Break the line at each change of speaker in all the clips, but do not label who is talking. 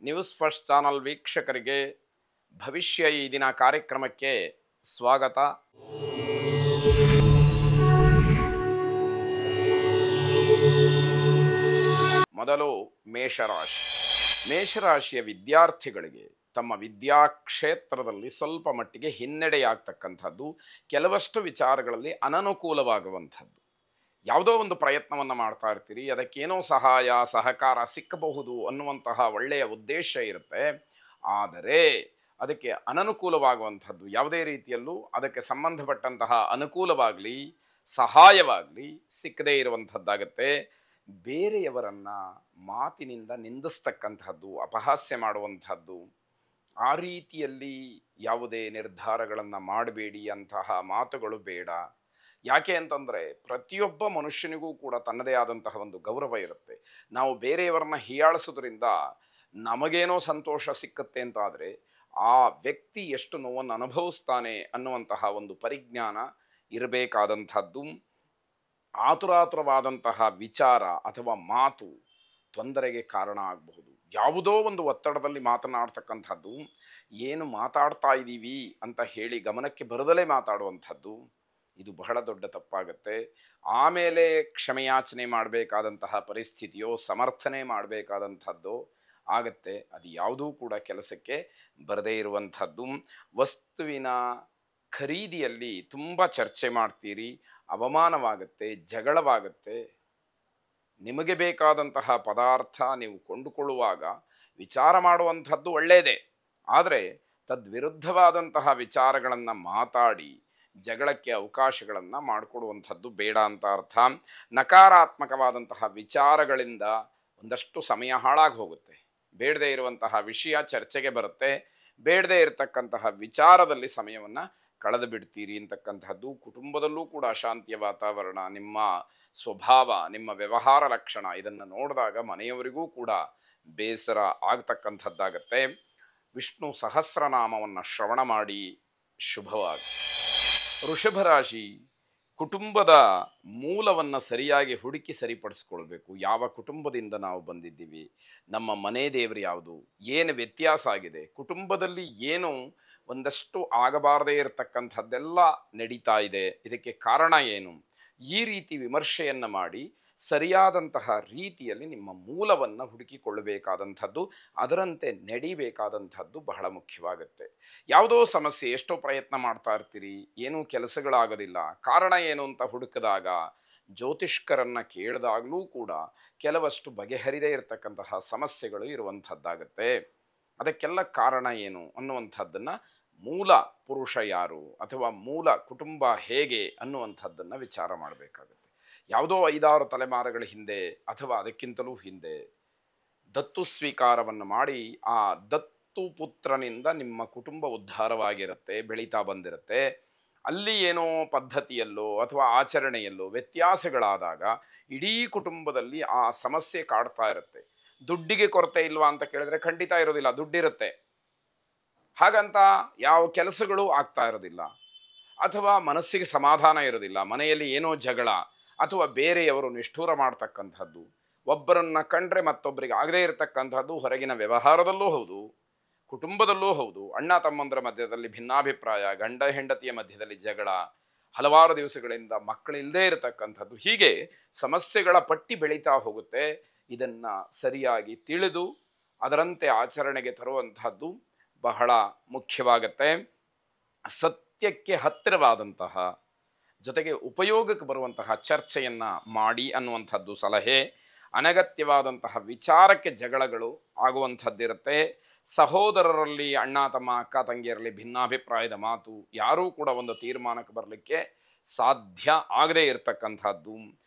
News first channel ವೀಕ್ಷಕರಿಗೆ ಭವಿಷ್ಯ ಈ ದಿನ ಕಾರ್ಯಕ್ರಮಕ್ಕೆ ಸ್ವಾಗತ. ಮೊದಲು ಮೇಷರಾಶಿ. ಮೇಷರಾಶಿಯ ವಿದ್ಯಾರ್ಥಿಗಳಿಗೆ ತಮ್ಮ ವಿದ್ಯಾಕ್ಷೇತ್ರದಲ್ಲಿ ಸ್ವಲ್ಪ ಮಟ್ಟಿಗೆ ಹಿನ್ನಡೆಯಾಗ್ತಕ್ಕಂಥದ್ದು, ಕೆಲವಷ್ಟು ವಿಚಾರಗಳಲ್ಲಿ ಅನನುಕೂಲವಾಗುವಂಥದ್ದು. ಯಾವುದೋ ಒಂದು ಪ್ರಯತ್ನವನ್ನು ಮಾಡ್ತಾ ಇರ್ತೀರಿ, ಅದಕ್ಕೇನೋ ಸಹಾಯ ಸಹಕಾರ ಸಿಕ್ಕಬಹುದು ಅನ್ನುವಂತಹ ಒಳ್ಳೆಯ ಉದ್ದೇಶ ಇರುತ್ತೆ. ಆದರೆ ಅದಕ್ಕೆ ಅನನುಕೂಲವಾಗುವಂಥದ್ದು, ಯಾವುದೇ ರೀತಿಯಲ್ಲೂ ಅದಕ್ಕೆ ಸಂಬಂಧಪಟ್ಟಂತಹ ಅನುಕೂಲವಾಗಲಿ ಸಹಾಯವಾಗಲಿ ಸಿಕ್ಕದೇ ಇರುವಂಥದ್ದಾಗತ್ತೆ. ಬೇರೆಯವರನ್ನ ಮಾತಿನಿಂದ ನಿಂದಿಸ್ತಕ್ಕಂಥದ್ದು, ಅಪಹಾಸ್ಯ ಮಾಡುವಂಥದ್ದು, ಆ ರೀತಿಯಲ್ಲಿ ಯಾವುದೇ ನಿರ್ಧಾರಗಳನ್ನು ಮಾಡಬೇಡಿ, ಅಂತಹ ಮಾತುಗಳು ಬೇಡ. ಯಾಕೆ ಅಂತಂದರೆ ಪ್ರತಿಯೊಬ್ಬ ಮನುಷ್ಯನಿಗೂ ಕೂಡ ತನ್ನದೇ ಆದಂತಹ ಒಂದು ಗೌರವ ಇರುತ್ತೆ. ನಾವು ಬೇರೆಯವರನ್ನ ಹೀಯಾಳಿಸೋದ್ರಿಂದ ನಮಗೇನೋ ಸಂತೋಷ ಸಿಕ್ಕತ್ತೆ ಅಂತಾದರೆ ಆ ವ್ಯಕ್ತಿ ಎಷ್ಟು ನೋವನ್ನು ಅನುಭವಿಸ್ತಾನೆ ಅನ್ನುವಂತಹ ಒಂದು ಪರಿಜ್ಞಾನ ಇರಬೇಕಾದಂಥದ್ದು. ಆತುರಾತುರವಾದಂತಹ ವಿಚಾರ ಅಥವಾ ಮಾತು ತೊಂದರೆಗೆ ಕಾರಣ ಆಗಬಹುದು. ಯಾವುದೋ ಒಂದು ಒತ್ತಡದಲ್ಲಿ ಮಾತನಾಡ್ತಕ್ಕಂಥದ್ದು, ಏನು ಮಾತಾಡ್ತಾ ಇದ್ದೀವಿ ಅಂತ ಹೇಳಿ ಗಮನಕ್ಕೆ ಬರದಲೇ ಮಾತಾಡುವಂಥದ್ದು, ಇದು ಬಹಳ ದೊಡ್ಡ ತಪ್ಪಾಗತ್ತೆ. ಆಮೇಲೆ ಕ್ಷಮೆಯಾಚನೆ ಮಾಡಬೇಕಾದಂತಹ ಪರಿಸ್ಥಿತಿಯೋ ಸಮರ್ಥನೆ ಮಾಡಬೇಕಾದಂಥದ್ದು ಆಗತ್ತೆ. ಅದು ಯಾವುದೂ ಕೂಡ ಕೆಲಸಕ್ಕೆ ಬರದೇ ಇರುವಂಥದ್ದು. ವಸ್ತುವಿನ ಖರೀದಿಯಲ್ಲಿ ತುಂಬ ಚರ್ಚೆ ಮಾಡ್ತೀರಿ, ಅವಮಾನವಾಗತ್ತೆ, ಜಗಳವಾಗತ್ತೆ. ನಿಮಗೆ ಬೇಕಾದಂತಹ ಪದಾರ್ಥ ನೀವು ಕೊಂಡುಕೊಳ್ಳುವಾಗ ವಿಚಾರ ಮಾಡುವಂಥದ್ದು ಒಳ್ಳೆಯದೇ, ಆದರೆ ತದ್ವಿರುದ್ಧವಾದಂತಹ ವಿಚಾರಗಳನ್ನು ಮಾತಾಡಿ ಜಗಳಕ್ಕೆ ಅವಕಾಶಗಳನ್ನು ಮಾಡಿಕೊಡುವಂಥದ್ದು ಬೇಡ ಅಂತ ಅರ್ಥ. ನಕಾರಾತ್ಮಕವಾದಂತಹ ವಿಚಾರಗಳಿಂದ ಒಂದಷ್ಟು ಸಮಯ ಹಾಳಾಗಿ ಹೋಗುತ್ತೆ. ಬೇಡದೇ ಇರುವಂತಹ ವಿಷಯ ಚರ್ಚೆಗೆ ಬರುತ್ತೆ. ಬೇಡದೇ ಇರತಕ್ಕಂತಹ ವಿಚಾರದಲ್ಲಿ ಸಮಯವನ್ನು ಕಳೆದು ಬಿಡ್ತೀರಿ ಅಂತಕ್ಕಂತಹದ್ದು. ಕುಟುಂಬದಲ್ಲೂ ಕೂಡ ಅಶಾಂತಿಯ ವಾತಾವರಣ, ನಿಮ್ಮ ಸ್ವಭಾವ, ನಿಮ್ಮ ವ್ಯವಹಾರ ಲಕ್ಷಣ ಇದನ್ನು ನೋಡಿದಾಗ ಮನೆಯವರಿಗೂ ಕೂಡ ಬೇಸರ ಆಗ್ತಕ್ಕಂಥದ್ದಾಗತ್ತೆ. ವಿಷ್ಣು ಸಹಸ್ರನಾಮವನ್ನು ಶ್ರವಣ ಮಾಡಿ ಶುಭವಾಗಿ. ವೃಷಭ ರಾಶಿ. ಕುಟುಂಬದ ಮೂಲವನ್ನು ಸರಿಯಾಗಿ ಹುಡುಕಿ ಸರಿಪಡಿಸ್ಕೊಳ್ಬೇಕು. ಯಾವ ಕುಟುಂಬದಿಂದ ನಾವು ಬಂದಿದ್ದೀವಿ, ನಮ್ಮ ಮನೆ ದೇವರು ಯಾವುದು, ಏನು ವ್ಯತ್ಯಾಸ ಆಗಿದೆ, ಕುಟುಂಬದಲ್ಲಿ ಏನು ಒಂದಷ್ಟು ಆಗಬಾರದೇ ಇರತಕ್ಕಂಥದ್ದೆಲ್ಲ ನಡೀತಾ ಇದೆ, ಇದಕ್ಕೆ ಕಾರಣ ಏನು, ಈ ರೀತಿ ವಿಮರ್ಶೆಯನ್ನು ಮಾಡಿ ಸರಿಯಾದಂತಹ ರೀತಿಯಲ್ಲಿ ನಿಮ್ಮ ಮೂಲವನ್ನು ಹುಡುಕಿಕೊಳ್ಳಬೇಕಾದಂಥದ್ದು, ಅದರಂತೆ ನಡಿಬೇಕಾದಂಥದ್ದು ಬಹಳ ಮುಖ್ಯವಾಗುತ್ತೆ. ಯಾವುದೋ ಸಮಸ್ಯೆ, ಎಷ್ಟೋ ಪ್ರಯತ್ನ ಮಾಡ್ತಾ ಇರ್ತೀರಿ, ಏನೂ ಕೆಲಸಗಳಾಗೋದಿಲ್ಲ, ಕಾರಣ ಏನು ಅಂತ ಹುಡುಕಿದಾಗ ಜ್ಯೋತಿಷ್ಕರನ್ನು ಕೇಳಿದಾಗಲೂ ಕೂಡ ಕೆಲವಷ್ಟು ಬಗೆಹರಿದೇ ಇರತಕ್ಕಂತಹ ಸಮಸ್ಯೆಗಳು ಇರುವಂಥದ್ದಾಗತ್ತೆ. ಅದಕ್ಕೆಲ್ಲ ಕಾರಣ ಏನು ಅನ್ನುವಂಥದ್ದನ್ನು, ಮೂಲ ಪುರುಷ ಯಾರು ಅಥವಾ ಮೂಲ ಕುಟುಂಬ ಹೇಗೆ ಅನ್ನುವಂಥದ್ದನ್ನು ವಿಚಾರ ಮಾಡಬೇಕಾಗುತ್ತೆ. ಯಾವುದೋ 5-6 ತಲೆಮಾರುಗಳ ಹಿಂದೆ ಅಥವಾ ಅದಕ್ಕಿಂತಲೂ ಹಿಂದೆ ದತ್ತು ಸ್ವೀಕಾರವನ್ನು ಮಾಡಿ ಆ ದತ್ತು ಪುತ್ರನಿಂದ ನಿಮ್ಮ ಕುಟುಂಬ ಉದ್ಧಾರವಾಗಿರುತ್ತೆ, ಬೆಳೀತಾ ಬಂದಿರುತ್ತೆ. ಅಲ್ಲಿ ಏನೋ ಪದ್ಧತಿಯಲ್ಲೋ ಅಥವಾ ಆಚರಣೆಯಲ್ಲೋ ವ್ಯತ್ಯಾಸಗಳಾದಾಗ ಇಡೀ ಕುಟುಂಬದಲ್ಲಿ ಆ ಸಮಸ್ಯೆ ಕಾಡ್ತಾ ಇರುತ್ತೆ. ದುಡ್ಡಿಗೆ ಕೊರತೆ ಇಲ್ವಾ ಅಂತ ಕೇಳಿದ್ರೆ ಖಂಡಿತ ಇರೋದಿಲ್ಲ, ದುಡ್ಡಿರುತ್ತೆ. ಹಾಗಂತ ಯಾವ ಕೆಲಸಗಳು ಆಗ್ತಾ ಇರೋದಿಲ್ಲ, ಅಥವಾ ಮನಸ್ಸಿಗೆ ಸಮಾಧಾನ ಇರೋದಿಲ್ಲ, ಮನೆಯಲ್ಲಿ ಏನೋ ಜಗಳ ಅಥವಾ ಬೇರೆಯವರು ನಿಷ್ಠೂರ ಮಾಡ್ತಕ್ಕಂಥದ್ದು, ಒಬ್ಬರನ್ನ ಕಂಡ್ರೆ ಮತ್ತೊಬ್ಬರಿಗೆ ಆಗದೇ ಇರತಕ್ಕಂಥದ್ದು, ಹೊರಗಿನ ವ್ಯವಹಾರದಲ್ಲೂ ಹೌದು ಕುಟುಂಬದಲ್ಲೂ ಹೌದು. ಅಣ್ಣ ತಮ್ಮಂದರ ಮಧ್ಯದಲ್ಲಿ ಭಿನ್ನಾಭಿಪ್ರಾಯ, ಗಂಡ ಹೆಂಡತಿಯ ಮಧ್ಯದಲ್ಲಿ ಜಗಳ, ಹಲವಾರು ದಿವಸಗಳಿಂದ ಮಕ್ಕಳಿಲ್ಲದೇ ಇರತಕ್ಕಂಥದ್ದು, ಹೀಗೆ ಸಮಸ್ಯೆಗಳ ಪಟ್ಟಿ ಬೆಳೀತಾ ಹೋಗುತ್ತೆ. ಇದನ್ನು ಸರಿಯಾಗಿ ತಿಳಿದು ಅದರಂತೆ ಆಚರಣೆಗೆ ತರುವಂತಹದ್ದು ಬಹಳ ಮುಖ್ಯವಾಗತ್ತೆ. ಸತ್ಯಕ್ಕೆ ಹತ್ತಿರವಾದಂತಹ ಜೊತೆಗೆ ಉಪಯೋಗಕ್ಕೆ ಬರುವಂತಹ ಚರ್ಚೆಯನ್ನು ಮಾಡಿ ಅನ್ನುವಂಥದ್ದು ಸಲಹೆ. ಅನಗತ್ಯವಾದಂತಹ ವಿಚಾರಕ್ಕೆ ಜಗಳಗಳು ಆಗುವಂಥದ್ದಿರುತ್ತೆ. ಸಹೋದರರಲ್ಲಿ, ಅಣ್ಣ ತಮ್ಮ ಅಕ್ಕ ತಂಗಿಯರಲ್ಲಿ ಭಿನ್ನಾಭಿಪ್ರಾಯದ ಮಾತು, ಯಾರೂ ಕೂಡ ಒಂದು ತೀರ್ಮಾನಕ್ಕೆ ಬರಲಿಕ್ಕೆ ಸಾಧ್ಯ ಆಗದೇ ಇರತಕ್ಕಂಥದ್ದು.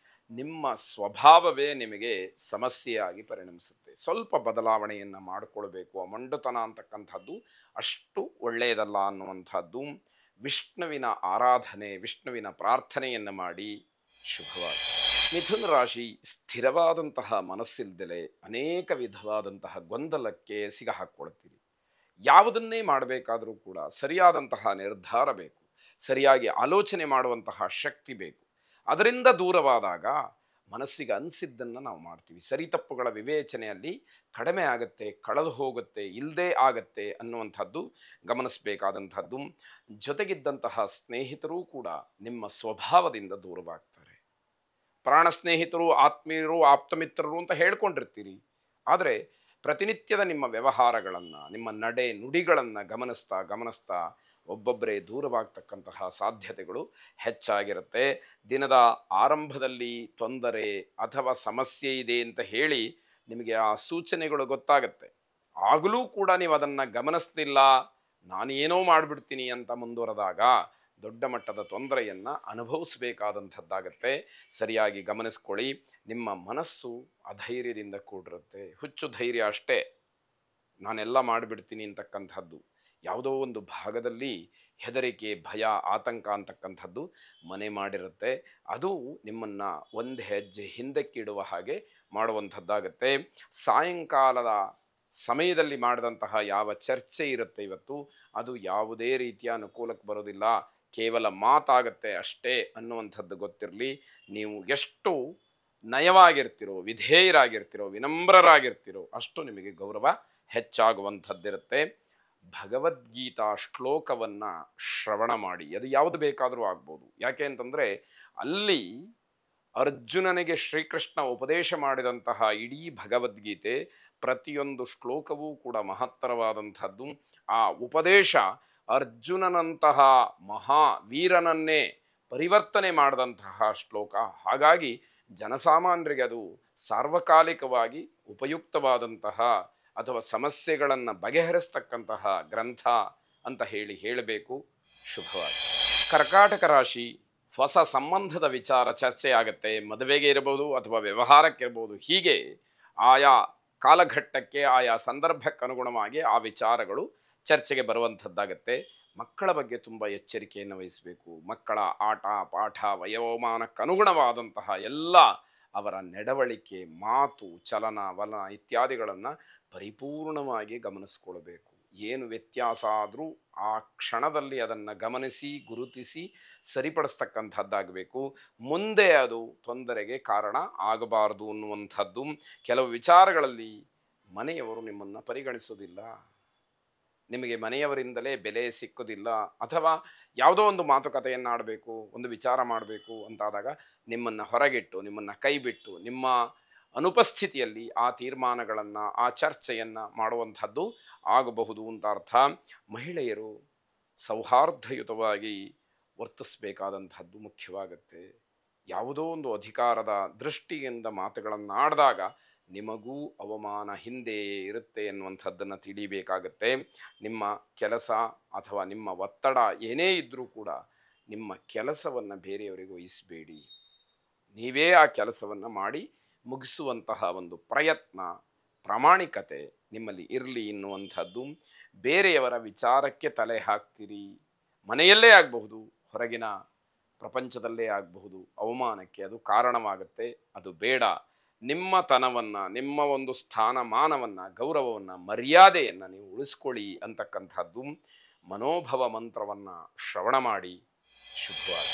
ನಿಮ್ಮ ಸ್ವಭಾವವೇ ನಿಮಗೆ ಸಮಸ್ಯೆಯಾಗಿ ಪರಿಣಮಿಸುತ್ತೆ. ಸ್ವಲ್ಪ ಬದಲಾವಣೆಯನ್ನು ಮಾಡಿಕೊಳ್ಬೇಕು. ಮೊಂಡುತನ ಅಂತಕ್ಕಂಥದ್ದು ಅಷ್ಟು ಒಳ್ಳೆಯದಲ್ಲ ಅನ್ನುವಂಥದ್ದು. ವಿಷ್ಣುವಿನ ಆರಾಧನೆ, ವಿಷ್ಣುವಿನ ಪ್ರಾರ್ಥನೆಯನ್ನು ಮಾಡಿ ಶುಭವಾಗಿ. ಮಿಥುನ ರಾಶಿ. ಸ್ಥಿರವಾದಂತಹ ಮನಸ್ಸಿಲ್ದಲೆ ಅನೇಕ ವಿಧವಾದಂತಹ ಗೊಂದಲಕ್ಕೆ ಸಿಗಹಾಕ್ಕೊಳ್ತೀರಿ. ಯಾವುದನ್ನೇ ಮಾಡಬೇಕಾದರೂ ಕೂಡ ಸರಿಯಾದಂತಹ ನಿರ್ಧಾರ ಬೇಕು, ಸರಿಯಾಗಿ ಆಲೋಚನೆ ಮಾಡುವಂತಹ ಶಕ್ತಿ ಬೇಕು. ಅದರಿಂದ ದೂರವಾದಾಗ ಮನಸ್ಸಿಗೆ ಅನಿಸಿದ್ದನ್ನು ನಾವು ಮಾಡ್ತೀವಿ. ಸರಿ ತಪ್ಪುಗಳ ವಿವೇಚನೆಯಲ್ಲಿ ಕಡಿಮೆ ಆಗುತ್ತೆ, ಕಳೆದು ಹೋಗುತ್ತೆ, ಇಲ್ಲದೇ ಆಗತ್ತೆ ಅನ್ನುವಂಥದ್ದು ಗಮನಿಸಬೇಕಾದಂಥದ್ದು. ಜೊತೆಗಿದ್ದಂತಹ ಸ್ನೇಹಿತರೂ ಕೂಡ ನಿಮ್ಮ ಸ್ವಭಾವದಿಂದ ದೂರವಾಗ್ತಾರೆ. ಪ್ರಾಣ ಸ್ನೇಹಿತರು, ಆತ್ಮೀಯರು, ಆಪ್ತಮಿತ್ರರು ಅಂತ ಹೇಳ್ಕೊಂಡಿರ್ತೀರಿ. ಆದರೆ ಪ್ರತಿನಿತ್ಯದ ನಿಮ್ಮ ವ್ಯವಹಾರಗಳನ್ನು, ನಿಮ್ಮ ನಡೆ ನುಡಿಗಳನ್ನು ಗಮನಿಸ್ತಾ ಒಬ್ಬೊಬ್ಬರೇ ದೂರವಾಗ್ತಕ್ಕಂತಹ ಸಾಧ್ಯತೆಗಳು ಹೆಚ್ಚಾಗಿರುತ್ತೆ. ದಿನದ ಆರಂಭದಲ್ಲಿ ತೊಂದರೆ ಅಥವಾ ಸಮಸ್ಯೆ ಇದೆ ಅಂತ ಹೇಳಿ ನಿಮಗೆ ಆ ಸೂಚನೆಗಳು ಗೊತ್ತಾಗತ್ತೆ. ಆಗಲೂ ಕೂಡ ನೀವು ಅದನ್ನು ಗಮನಿಸ್ತಿಲ್ಲ, ನಾನೇನೋ ಮಾಡಿಬಿಡ್ತೀನಿ ಅಂತ ಮುಂದುವರೆದಾಗ ದೊಡ್ಡ ಮಟ್ಟದ ತೊಂದರೆಯನ್ನು ಅನುಭವಿಸಬೇಕಾದಂಥದ್ದಾಗತ್ತೆ. ಸರಿಯಾಗಿ ಗಮನಿಸ್ಕೊಳ್ಳಿ. ನಿಮ್ಮ ಮನಸ್ಸು ಅಧೈರ್ಯದಿಂದ ಕೂಡಿರುತ್ತೆ. ಹುಚ್ಚು ಧೈರ್ಯ ಅಷ್ಟೇ, ನಾನೆಲ್ಲ ಮಾಡಿಬಿಡ್ತೀನಿ ಅಂತಕ್ಕಂಥದ್ದು. ಯಾವುದೋ ಒಂದು ಭಾಗದಲ್ಲಿ ಹೆದರಿಕೆ, ಭಯ, ಆತಂಕ ಅಂತಕ್ಕಂಥದ್ದು ಮನೆ ಮಾಡಿರುತ್ತೆ. ಅದು ನಿಮ್ಮನ್ನು ಒಂದು ಹೆಜ್ಜೆ ಹಿಂದಕ್ಕಿಡುವ ಹಾಗೆ ಮಾಡುವಂಥದ್ದಾಗತ್ತೆ. ಸಾಯಂಕಾಲದ ಸಮಯದಲ್ಲಿ ಮಾಡಿದಂತಹ ಯಾವ ಚರ್ಚೆ ಇರುತ್ತೆ ಇವತ್ತು, ಅದು ಯಾವುದೇ ರೀತಿಯ ಅನುಕೂಲಕ್ಕೆ ಬರೋದಿಲ್ಲ, ಕೇವಲ ಮಾತಾಗತ್ತೆ ಅಷ್ಟೇ ಅನ್ನುವಂಥದ್ದು ಗೊತ್ತಿರಲಿ. ನೀವು ಎಷ್ಟು ನಯವಾಗಿರ್ತಿರೋ, ವಿಧೇಯರಾಗಿರ್ತಿರೋ, ವಿನಮ್ರರಾಗಿರ್ತಿರೋ ಅಷ್ಟು ನಿಮಗೆ ಗೌರವ ಹೆಚ್ಚಾಗುವಂಥದ್ದಿರುತ್ತೆ. ಭಗವದ್ಗೀತಾ ಶ್ಲೋಕವನ್ನು ಶ್ರವಣ ಮಾಡಿ. ಅದು ಯಾವುದು ಬೇಕಾದರೂ ಆಗ್ಬೋದು. ಯಾಕೆ ಅಂತಂದರೆ ಅಲ್ಲಿ ಅರ್ಜುನನಿಗೆ ಶ್ರೀಕೃಷ್ಣ ಉಪದೇಶ ಮಾಡಿದಂತಹ ಇಡೀ ಭಗವದ್ಗೀತೆ ಪ್ರತಿಯೊಂದು ಶ್ಲೋಕವೂ ಕೂಡ ಮಹತ್ತರವಾದಂಥದ್ದು. ಆ ಉಪದೇಶ ಅರ್ಜುನನಂತಹ ಮಹಾವೀರನನ್ನೇ ಪರಿವರ್ತನೆ ಮಾಡಿದಂತಹ ಶ್ಲೋಕ. ಹಾಗಾಗಿ ಜನಸಾಮಾನ್ಯರಿಗೆ ಅದು ಸಾರ್ವಕಾಲಿಕವಾಗಿ ಉಪಯುಕ್ತವಾದಂತಹ ಅಥವಾ ಸಮಸ್ಯೆಗಳನ್ನು ಬಗೆಹರಿಸ್ತಕ್ಕಂತಹ ಗ್ರಂಥ ಅಂತ ಹೇಳಬೇಕು. ಶುಭವಾಗಿ. ಕರ್ಕಾಟಕ ರಾಶಿ, ಹೊಸ ಸಂಬಂಧದ ವಿಚಾರ ಚರ್ಚೆ ಆಗುತ್ತೆ. ಮದುವೆಗೆ ಇರಬಹುದು ಅಥವಾ ವ್ಯವಹಾರಕ್ಕಿರ್ಬೋದು. ಹೀಗೆ ಆಯಾ ಕಾಲಘಟ್ಟಕ್ಕೆ, ಆಯಾ ಸಂದರ್ಭಕ್ಕೆ ಅನುಗುಣವಾಗಿ ಆ ವಿಚಾರಗಳು ಚರ್ಚೆಗೆ ಬರುವಂಥದ್ದಾಗತ್ತೆ. ಮಕ್ಕಳ ಬಗ್ಗೆ ತುಂಬ ಎಚ್ಚರಿಕೆಯನ್ನು ವಹಿಸಬೇಕು. ಮಕ್ಕಳ ಆಟ ಪಾಠ ವಯೋಮಾನಕ್ಕೆ ಅನುಗುಣವಾದಂತಹ ಎಲ್ಲ ಅವರ ನಡವಳಿಕೆ, ಮಾತು, ಚಲನ ವಲನ ಇತ್ಯಾದಿಗಳನ್ನು ಪರಿಪೂರ್ಣವಾಗಿ ಗಮನಿಸ್ಕೊಳ್ಬೇಕು. ಏನು ವ್ಯತ್ಯಾಸ ಆದರೂ ಆ ಕ್ಷಣದಲ್ಲಿ ಅದನ್ನು ಗಮನಿಸಿ, ಗುರುತಿಸಿ ಸರಿಪಡಿಸ್ತಕ್ಕಂಥದ್ದಾಗಬೇಕು. ಮುಂದೆ ಅದು ತೊಂದರೆಗೆ ಕಾರಣ ಆಗಬಾರ್ದು ಅನ್ನುವಂಥದ್ದು. ಕೆಲವು ವಿಚಾರಗಳಲ್ಲಿ ಮನೆಯವರು ನಿಮ್ಮನ್ನು ಪರಿಗಣಿಸೋದಿಲ್ಲ, ನಿಮಗೆ ಮನೆಯವರಿಂದಲೇ ಬೆಲೆ ಸಿಕ್ಕೋದಿಲ್ಲ, ಅಥವಾ ಯಾವುದೋ ಒಂದು ಮಾತುಕತೆಯನ್ನು ಆಡಬೇಕು, ಒಂದು ವಿಚಾರ ಮಾಡಬೇಕು ಅಂತಾದಾಗ ನಿಮ್ಮನ್ನು ಹೊರಗಿಟ್ಟು, ನಿಮ್ಮನ್ನು ಕೈಬಿಟ್ಟು, ನಿಮ್ಮ ಅನುಪಸ್ಥಿತಿಯಲ್ಲಿ ಆ ತೀರ್ಮಾನಗಳನ್ನು, ಆ ಚರ್ಚೆಯನ್ನು ಮಾಡುವಂಥದ್ದು ಆಗಬಹುದು ಅಂತ ಅರ್ಥ. ಮಹಿಳೆಯರು ಸೌಹಾರ್ದಯುತವಾಗಿ ವರ್ತಿಸಬೇಕಾದಂಥದ್ದು ಮುಖ್ಯವಾಗುತ್ತೆ. ಯಾವುದೋ ಒಂದು ಅಧಿಕಾರದ ದೃಷ್ಟಿಯಿಂದ ಮಾತುಗಳನ್ನು ಆಡಿದಾಗ ನಿಮಗೂ ಅವಮಾನ ಹಿಂದೆ ಇರುತ್ತೆ ಎನ್ನುವಂಥದ್ದನ್ನು ತಿಳಿಬೇಕಾಗತ್ತೆ. ನಿಮ್ಮ ಕೆಲಸ ಅಥವಾ ನಿಮ್ಮ ಒತ್ತಡ ಏನೇ ಇದ್ದರೂ ಕೂಡ ನಿಮ್ಮ ಕೆಲಸವನ್ನು ಬೇರೆಯವರಿಗೆ ವಹಿಸಬೇಡಿ. ನೀವೇ ಆ ಕೆಲಸವನ್ನು ಮಾಡಿ ಮುಗಿಸುವಂತಹ ಒಂದು ಪ್ರಯತ್ನ, ಪ್ರಾಮಾಣಿಕತೆ ನಿಮ್ಮಲ್ಲಿ ಇರಲಿ ಎನ್ನುವಂಥದ್ದು. ಬೇರೆಯವರ ವಿಚಾರಕ್ಕೆ ತಲೆ ಹಾಕ್ತೀರಿ, ಮನೆಯಲ್ಲೇ ಆಗಬಹುದು, ಹೊರಗಿನ ಪ್ರಪಂಚದಲ್ಲೇ ಆಗಬಹುದು, ಅವಮಾನಕ್ಕೆ ಅದು ಕಾರಣವಾಗುತ್ತೆ. ಅದು ಬೇಡ. ನಿಮ್ಮ ತನವನ್ನು, ನಿಮ್ಮ ಒಂದು ಸ್ಥಾನಮಾನವನ್ನು, ಗೌರವವನ್ನು, ಮರ್ಯಾದೆಯನ್ನು ನೀವು ಉಳಿಸ್ಕೊಳ್ಳಿ ಅಂತಕ್ಕಂಥದ್ದು. ಮನೋಭವ ಮಂತ್ರವನ್ನು ಶ್ರವಣ ಮಾಡಿ. ಶುಭವಾಗಲಿ.